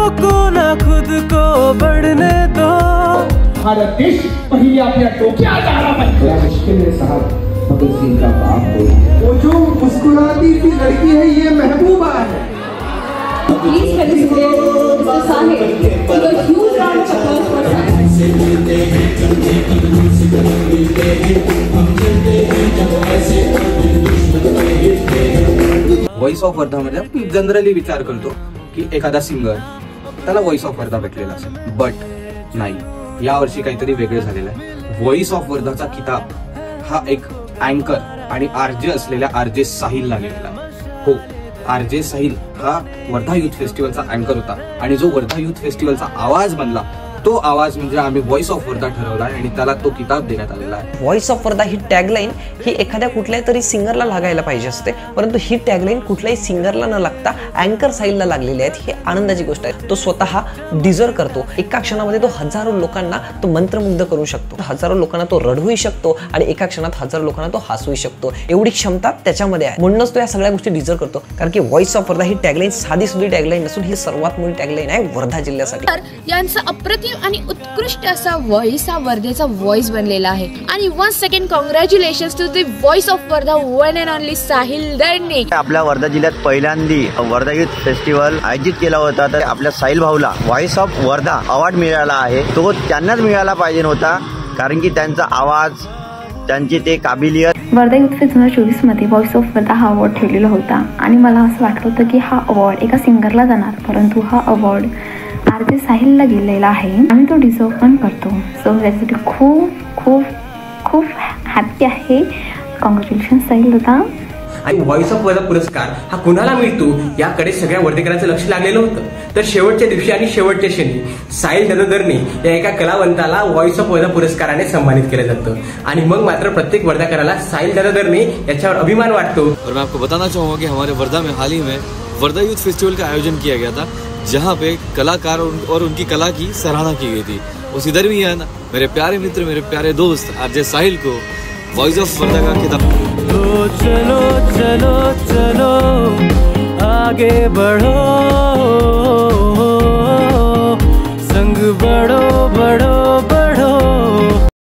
रोको ना खुद को बढ़ने दो। भारत देश पहिले आपल्या डोक्यात आला पाहिजे। मुश्किल है साहब, भगत सिंह का बाप बोला, वो जो मुस्कुराती सी लड़की है ये महबूबा है। Please felicitate Mr. Sahil with a huge round of applause for Sahil. Voice of Wardha मध्ये आपण जनरली विचार करतो की एखादा सिंगर त्याला व्हॉइस ऑफ वर्धा भेटलेला असेल, बट नाही, यावर्षी काहीतरी वेगळे झालेलं आहे। व्हॉइस ऑफ वर्धाचा किताब हा एक अँकर आणि आरजे असलेल्या आरजे साहिलला गेलेला आहे। हो, आरजे साहिल हा वर्धा युथ फेस्टिवलचा अँकर होता आणि जो वर्धा युथ फेस्टिवलचा आवाज बनला तो आवाज म्हणजे आम्ही व्हॉइस ऑफ वर्धा ठरवला आहे आणि त्याला तो किताब देण्यात आलेला आहे। व्हॉइस ऑफ वर्धा ही टॅगलाईन ही एखाद्या कुठल्याही तरी सिंगरला लागायला पाहिजे असते, परंतु ही टॅगलाईन कुठल्याही सिंगरला न लागता अँकर साहिलला लागलेली आहे। ही आनंदाची गोष्ट आहे। तो स्वतः डिझर्व करतो। एका क्षणामध्ये तो हजारो लोकांना तो मंत्रमुग्ध करू शकतो, हजारो लोकांना तो रडवू शकतो आणि एका क्षणात हजारो लोकांना तो हसवू शकतो। एवढी क्षमता त्याच्यामध्ये आहे, म्हणूनच तो या सगळ्या गोष्टी डिझर्व करतो। कारण की व्हॉइस ऑफ वर्धा ही टॅगलाईन साधी सुधी टॅगलाईन नसून ही सर्वात मोठी टॅगलाईन आहे वर्धा जिल्ह्यासाठी। यांचा अप्रतिम आणि उत्कृष्ट असा व्हॉइस हा वर्धेचा व्हॉइस बनलेला आहे आणि one second congratulations to the voice of Wardha one and only Sahil Darnik. आपल्या वर्धा जिल्ह्यात पहिल्यांदा वर्धा युथ फेस्टिवल आयोजित केला होता, तर आपल्या साहिल भाऊला व्हॉइस ऑफ वर्धा अवॉर्ड मिळाला आहे। तो त्यांनाच मिळाला पाहिजे होता, कारण की त्यांचा आवाज, त्यांची ते काबिलियत। वर्धा युथ फेस्ट 2024 मध्ये व्हॉइस ऑफ वर्धा हा अवॉर्ड ठेवलेला होता आणि मला असं वाटलं होतं की हा अवॉर्ड एका सिंगरला जाणार, परंतु हा अवॉर्ड आरजे साहिलला गेलेला आहे आणि तो डिझर्व पण करतो। सो त्यासाठी खूप खूप खूप हॅपी आहे। कॉंग्रॅच्युलेशन साहिल दादा। आणि व्हॉइस ऑफ वर्धा पुरस्कार हा कुणाला मिळतो याकडे सगळ्या वर्धेकरांचं लक्ष लागलेलं होतं। तर शेवटच्या दिवशी आणि शेवटच्या क्षणी साहिल दर्निक या एका कलावंताला व्हॉइस ऑफ वर्धा पुरस्काराने सन्मानित केलं जातं आणि मग मात्र प्रत्येक वर्धाकराला साहिल दर्निक याच्यावर अभिमान वाटतो। और मैं आपको बताना चाहूँगा कि हमारे वर्धा में हाल ही में वर्धा यूथ फेस्टिवल का आयोजन किया गया था, जहाँ पे कलाकार और उनकी कला की सराहना की गई थी। उस इधर भी है ना मेरे प्यारे मित्र, मेरे प्यारे दोस्त आरजे साहिल को वॉइस ऑफ वर्धा का खिताब। तो चलो चलो चलो आगे बढ़ो।